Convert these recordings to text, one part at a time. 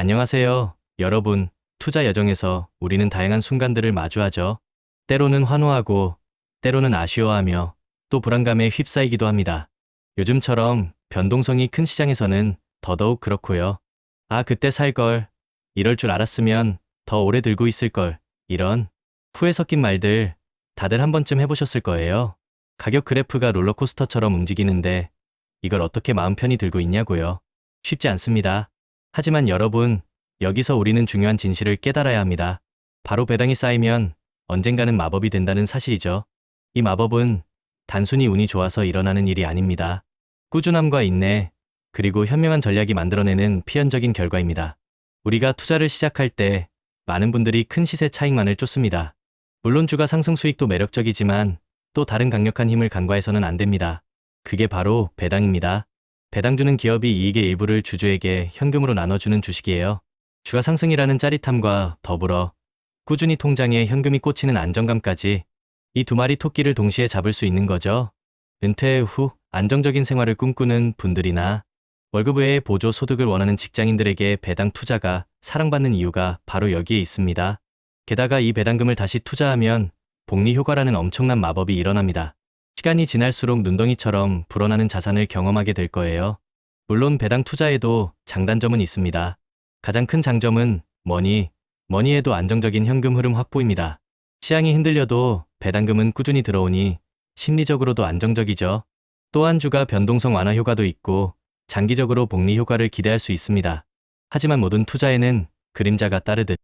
안녕하세요, 여러분. 투자 여정에서 우리는 다양한 순간들을 마주하죠. 때로는 환호하고, 때로는 아쉬워하며, 또 불안감에 휩싸이기도 합니다. 요즘처럼 변동성이 큰 시장에서는 더더욱 그렇고요. 아, 그때 살 걸. 이럴 줄 알았으면 더 오래 들고 있을 걸. 이런 후회 섞인 말들 다들 한 번쯤 해보셨을 거예요. 가격 그래프가 롤러코스터처럼 움직이는데 이걸 어떻게 마음 편히 들고 있냐고요. 쉽지 않습니다. 하지만 여러분, 여기서 우리는 중요한 진실을 깨달아야 합니다. 바로 배당이 쌓이면 언젠가는 마법이 된다는 사실이죠. 이 마법은 단순히 운이 좋아서 일어나는 일이 아닙니다. 꾸준함과 인내, 그리고 현명한 전략이 만들어내는 필연적인 결과입니다. 우리가 투자를 시작할 때 많은 분들이 큰 시세 차익만을 쫓습니다. 물론 주가 상승 수익도 매력적이지만 또 다른 강력한 힘을 간과해서는 안 됩니다. 그게 바로 배당입니다. 배당 주는 기업이 이익의 일부를 주주에게 현금으로 나눠주는 주식이에요. 주가 상승이라는 짜릿함과 더불어 꾸준히 통장에 현금이 꽂히는 안정감까지 이 두 마리 토끼를 동시에 잡을 수 있는 거죠. 은퇴 후 안정적인 생활을 꿈꾸는 분들이나 월급 외에 보조 소득을 원하는 직장인들에게 배당 투자가 사랑받는 이유가 바로 여기에 있습니다. 게다가 이 배당금을 다시 투자하면 복리 효과라는 엄청난 마법이 일어납니다. 시간이 지날수록 눈덩이처럼 불어나는 자산을 경험하게 될 거예요. 물론 배당 투자에도 장단점은 있습니다. 가장 큰 장점은 뭐니 해도 안정적인 현금 흐름 확보입니다. 시장이 흔들려도 배당금은 꾸준히 들어오니 심리적으로도 안정적이죠. 또한 주가 변동성 완화 효과도 있고 장기적으로 복리 효과를 기대할 수 있습니다. 하지만 모든 투자에는 그림자가 따르듯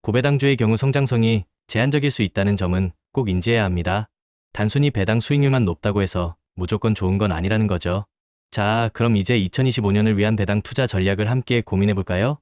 고배당주의 경우 성장성이 제한적일 수 있다는 점은 꼭 인지해야 합니다. 단순히 배당 수익률만 높다고 해서 무조건 좋은 건 아니라는 거죠. 자, 그럼 이제 2025년을 위한 배당 투자 전략을 함께 고민해 볼까요?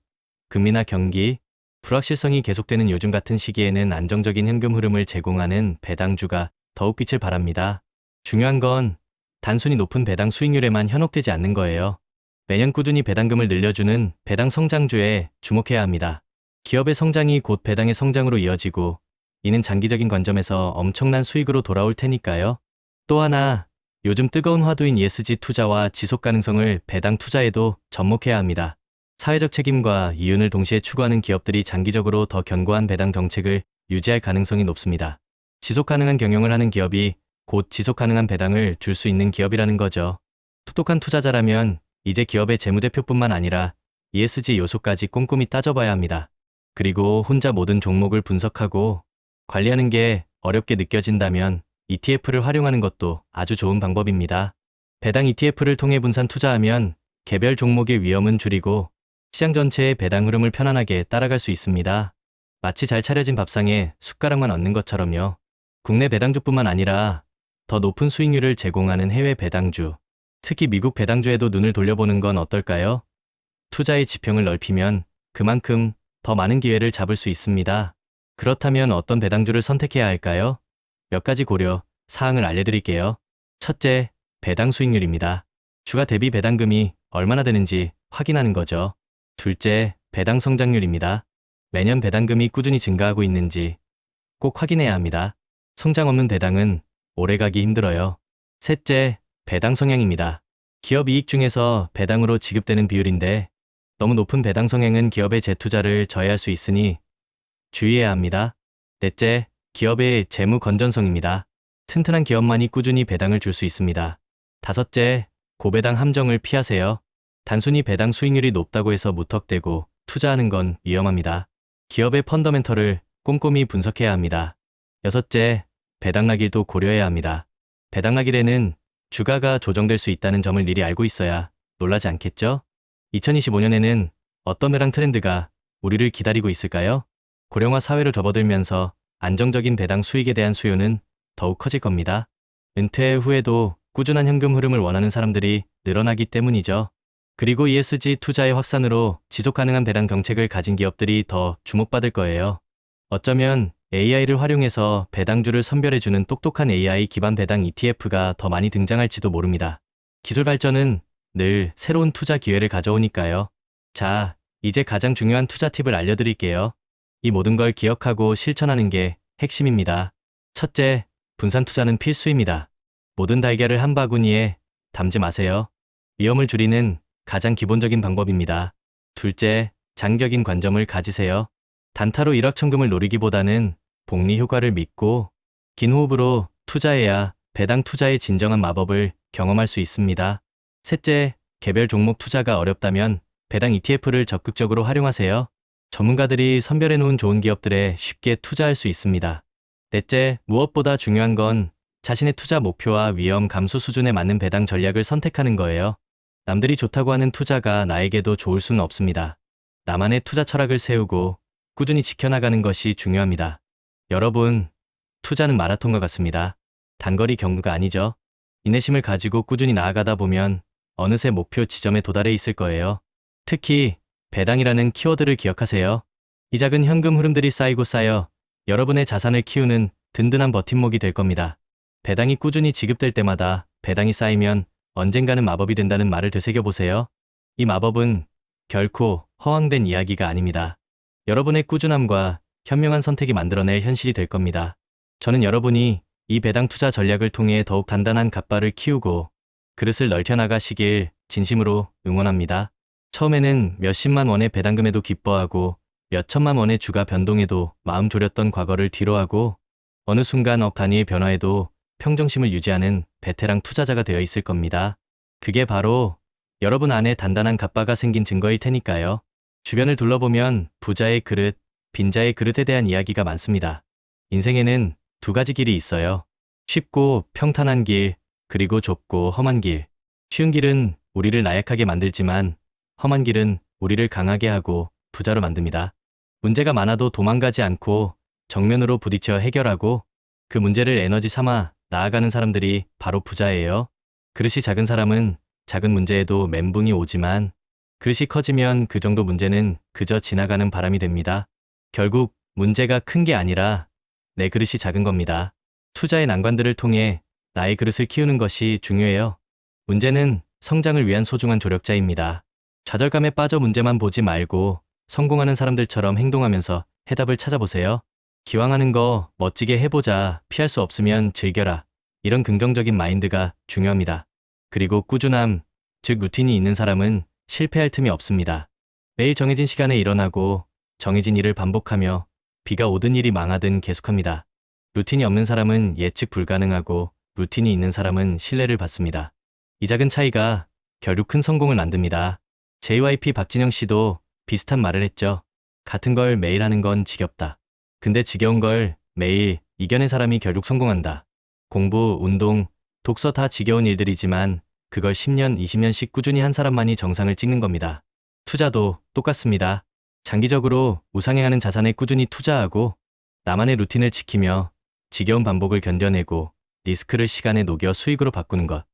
금리나 경기, 불확실성이 계속되는 요즘 같은 시기에는 안정적인 현금 흐름을 제공하는 배당주가 더욱 빛을 발합니다. 중요한 건 단순히 높은 배당 수익률에만 현혹되지 않는 거예요. 매년 꾸준히 배당금을 늘려주는 배당 성장주에 주목해야 합니다. 기업의 성장이 곧 배당의 성장으로 이어지고 이는 장기적인 관점에서 엄청난 수익으로 돌아올 테니까요. 또 하나, 요즘 뜨거운 화두인 ESG 투자와 지속 가능성을 배당 투자에도 접목해야 합니다. 사회적 책임과 이윤을 동시에 추구하는 기업들이 장기적으로 더 견고한 배당 정책을 유지할 가능성이 높습니다. 지속 가능한 경영을 하는 기업이 곧 지속 가능한 배당을 줄 수 있는 기업이라는 거죠. 똑똑한 투자자라면 이제 기업의 재무대표뿐만 아니라 ESG 요소까지 꼼꼼히 따져봐야 합니다. 그리고 혼자 모든 종목을 분석하고 관리하는 게 어렵게 느껴진다면 ETF를 활용하는 것도 아주 좋은 방법입니다. 배당 ETF를 통해 분산 투자하면 개별 종목의 위험은 줄이고 시장 전체의 배당 흐름을 편안하게 따라갈 수 있습니다. 마치 잘 차려진 밥상에 숟가락만 얹는 것처럼요. 국내 배당주뿐만 아니라 더 높은 수익률을 제공하는 해외 배당주, 특히 미국 배당주에도 눈을 돌려보는 건 어떨까요? 투자의 지평을 넓히면 그만큼 더 많은 기회를 잡을 수 있습니다. 그렇다면 어떤 배당주를 선택해야 할까요? 몇 가지 고려 사항을 알려드릴게요. 첫째, 배당 수익률입니다. 주가 대비 배당금이 얼마나 되는지 확인하는 거죠. 둘째, 배당 성장률입니다. 매년 배당금이 꾸준히 증가하고 있는지 꼭 확인해야 합니다. 성장 없는 배당은 오래가기 힘들어요. 셋째, 배당 성향입니다. 기업 이익 중에서 배당으로 지급되는 비율인데 너무 높은 배당 성향은 기업의 재투자를 저해할 수 있으니 주의해야 합니다. 넷째, 기업의 재무 건전성입니다. 튼튼한 기업만이 꾸준히 배당을 줄 수 있습니다. 다섯째, 고배당 함정을 피하세요. 단순히 배당 수익률이 높다고 해서 무턱대고 투자하는 건 위험합니다. 기업의 펀더멘털을 꼼꼼히 분석해야 합니다. 여섯째, 배당 낙일도 고려해야 합니다. 배당 낙일에는 주가가 조정될 수 있다는 점을 미리 알고 있어야 놀라지 않겠죠? 2025년에는 어떤 배당 트렌드가 우리를 기다리고 있을까요? 고령화 사회로 접어들면서 안정적인 배당 수익에 대한 수요는 더욱 커질 겁니다. 은퇴 후에도 꾸준한 현금 흐름을 원하는 사람들이 늘어나기 때문이죠. 그리고 ESG 투자의 확산으로 지속 가능한 배당 정책을 가진 기업들이 더 주목받을 거예요. 어쩌면 AI를 활용해서 배당주를 선별해주는 똑똑한 AI 기반 배당 ETF가 더 많이 등장할지도 모릅니다. 기술 발전은 늘 새로운 투자 기회를 가져오니까요. 자, 이제 가장 중요한 투자 팁을 알려드릴게요. 이 모든 걸 기억하고 실천하는 게 핵심입니다. 첫째, 분산 투자는 필수입니다. 모든 달걀을 한 바구니에 담지 마세요. 위험을 줄이는 가장 기본적인 방법입니다. 둘째, 장기적인 관점을 가지세요. 단타로 일확천금을 노리기보다는 복리 효과를 믿고 긴 호흡으로 투자해야 배당 투자의 진정한 마법을 경험할 수 있습니다. 셋째, 개별 종목 투자가 어렵다면 배당 ETF를 적극적으로 활용하세요. 전문가들이 선별해 놓은 좋은 기업들에 쉽게 투자할 수 있습니다. 넷째, 무엇보다 중요한 건 자신의 투자 목표와 위험 감수 수준에 맞는 배당 전략을 선택하는 거예요. 남들이 좋다고 하는 투자가 나에게도 좋을 수는 없습니다. 나만의 투자 철학을 세우고 꾸준히 지켜나가는 것이 중요합니다. 여러분, 투자는 마라톤과 같습니다. 단거리 경주가 아니죠. 인내심을 가지고 꾸준히 나아가다 보면 어느새 목표 지점에 도달해 있을 거예요. 특히 배당이라는 키워드를 기억하세요. 이 작은 현금 흐름들이 쌓이고 쌓여 여러분의 자산을 키우는 든든한 버팀목이 될 겁니다. 배당이 꾸준히 지급될 때마다 배당이 쌓이면 언젠가는 마법이 된다는 말을 되새겨보세요. 이 마법은 결코 허황된 이야기가 아닙니다. 여러분의 꾸준함과 현명한 선택이 만들어낼 현실이 될 겁니다. 저는 여러분이 이 배당 투자 전략을 통해 더욱 단단한 갓바를 키우고 그릇을 넓혀나가시길 진심으로 응원합니다. 처음에는 몇십만 원의 배당금에도 기뻐하고 몇천만 원의 주가 변동에도 마음 졸였던 과거를 뒤로하고 어느 순간 억 단위의 변화에도 평정심을 유지하는 베테랑 투자자가 되어 있을 겁니다. 그게 바로 여러분 안에 단단한 갓바가 생긴 증거일 테니까요. 주변을 둘러보면 부자의 그릇, 빈자의 그릇에 대한 이야기가 많습니다. 인생에는 두 가지 길이 있어요. 쉽고 평탄한 길, 그리고 좁고 험한 길. 쉬운 길은 우리를 나약하게 만들지만 험한 길은 우리를 강하게 하고 부자로 만듭니다. 문제가 많아도 도망가지 않고 정면으로 부딪혀 해결하고 그 문제를 에너지 삼아 나아가는 사람들이 바로 부자예요. 그릇이 작은 사람은 작은 문제에도 멘붕이 오지만 그릇이 커지면 그 정도 문제는 그저 지나가는 바람이 됩니다. 결국 문제가 큰 게 아니라 내 그릇이 작은 겁니다. 투자의 난관들을 통해 나의 그릇을 키우는 것이 중요해요. 문제는 성장을 위한 소중한 조력자입니다. 좌절감에 빠져 문제만 보지 말고 성공하는 사람들처럼 행동하면서 해답을 찾아보세요. 기왕하는 거 멋지게 해보자, 피할 수 없으면 즐겨라. 이런 긍정적인 마인드가 중요합니다. 그리고 꾸준함, 즉 루틴이 있는 사람은 실패할 틈이 없습니다. 매일 정해진 시간에 일어나고 정해진 일을 반복하며 비가 오든 일이 망하든 계속합니다. 루틴이 없는 사람은 예측 불가능하고 루틴이 있는 사람은 신뢰를 받습니다. 이 작은 차이가 결국 큰 성공을 만듭니다. JYP 박진영 씨도 비슷한 말을 했죠. 같은 걸 매일 하는 건 지겹다. 근데 지겨운 걸 매일 이겨낸 사람이 결국 성공한다. 공부, 운동, 독서 다 지겨운 일들이지만 그걸 10년, 20년씩 꾸준히 한 사람만이 정상을 찍는 겁니다. 투자도 똑같습니다. 장기적으로 우상향하는 자산에 꾸준히 투자하고 나만의 루틴을 지키며 지겨운 반복을 견뎌내고 리스크를 시간에 녹여 수익으로 바꾸는 것.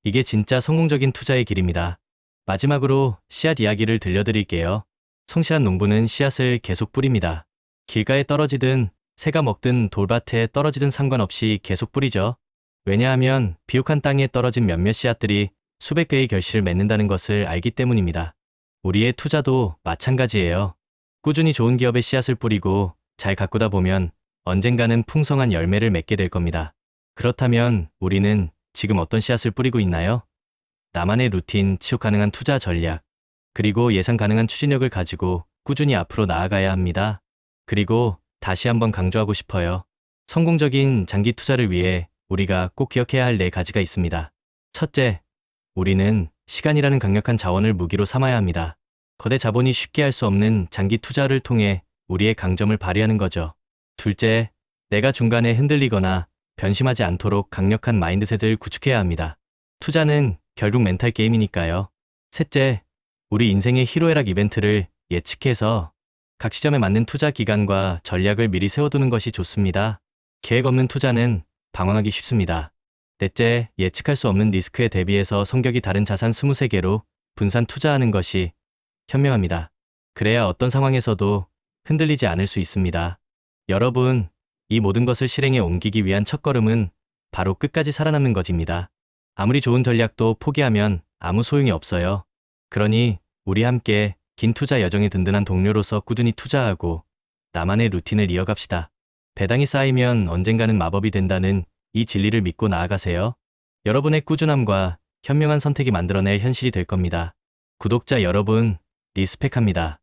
이게 진짜 성공적인 투자의 길입니다. 마지막으로 씨앗 이야기를 들려드릴게요. 성실한 농부는 씨앗을 계속 뿌립니다. 길가에 떨어지든 새가 먹든 돌밭에 떨어지든 상관없이 계속 뿌리죠. 왜냐하면 비옥한 땅에 떨어진 몇몇 씨앗들이 수백 개의 결실을 맺는다는 것을 알기 때문입니다. 우리의 투자도 마찬가지예요. 꾸준히 좋은 기업의 씨앗을 뿌리고 잘 가꾸다 보면 언젠가는 풍성한 열매를 맺게 될 겁니다. 그렇다면 우리는 지금 어떤 씨앗을 뿌리고 있나요? 나만의 루틴, 지속 가능한 투자 전략, 그리고 예상 가능한 추진력을 가지고 꾸준히 앞으로 나아가야 합니다. 그리고 다시 한번 강조하고 싶어요. 성공적인 장기 투자를 위해 우리가 꼭 기억해야 할 4가지가 있습니다. 첫째, 우리는 시간이라는 강력한 자원을 무기로 삼아야 합니다. 거대 자본이 쉽게 할 수 없는 장기 투자를 통해 우리의 강점을 발휘하는 거죠. 둘째, 내가 중간에 흔들리거나 변심하지 않도록 강력한 마인드셋을 구축해야 합니다. 투자는 결국 멘탈 게임이니까요. 셋째, 우리 인생의 희로애락 이벤트를 예측해서 각 시점에 맞는 투자 기간과 전략을 미리 세워두는 것이 좋습니다. 계획 없는 투자는 방황하기 쉽습니다. 넷째, 예측할 수 없는 리스크에 대비해서 성격이 다른 자산 23개로 분산 투자하는 것이 현명합니다. 그래야 어떤 상황에서도 흔들리지 않을 수 있습니다. 여러분, 이 모든 것을 실행에 옮기기 위한 첫걸음은 바로 끝까지 살아남는 것입니다. 아무리 좋은 전략도 포기하면 아무 소용이 없어요. 그러니 우리 함께 긴 투자 여정의 든든한 동료로서 꾸준히 투자하고 나만의 루틴을 이어갑시다. 배당이 쌓이면 언젠가는 마법이 된다는 이 진리를 믿고 나아가세요. 여러분의 꾸준함과 현명한 선택이 만들어낼 현실이 될 겁니다. 구독자 여러분, 리스펙합니다.